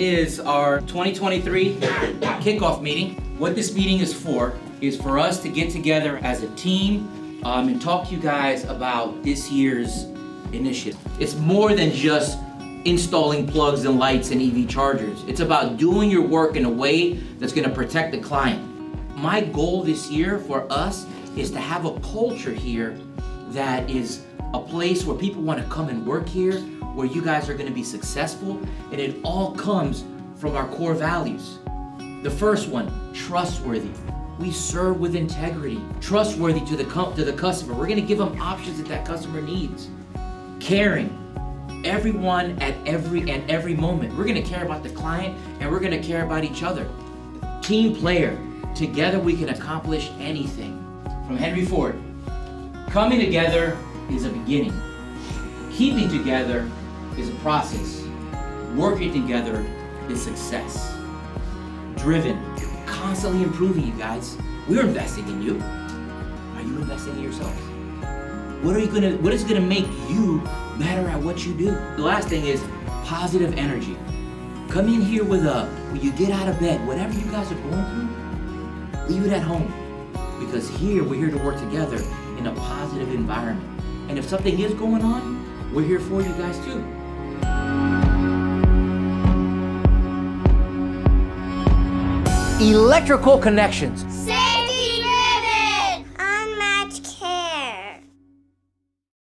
is our 2023 kickoff meeting. What this meeting is for us to get together as a team and talk to you guys about this year's initiative. It's more than just installing plugs and lights and EV chargers. It's about doing your work in a way that's going to protect the client. My goal this year for us is to have a culture here that is a place where people want to come and work here, where you guys are going to be successful, and it all comes from our core values. The first one, trustworthy. We serve with integrity. Trustworthy to the customer. We're going to give them options that customer needs. Caring. Everyone at every moment. We're going to care about the client, and we're going to care about each other. Team player. Together we can accomplish anything. From Henry Ford. Coming together is a beginning. Keeping together is a process. Working together is success. Driven, constantly improving, you guys. We're investing in you. Are you investing in yourself? What is gonna make you better at what you do? The last thing is positive energy. Come in here when you get out of bed, whatever you guys are going through, leave it at home. Because here, we're here to work together in a positive environment. And if something is going on, we're here for you guys too. Electrical connections.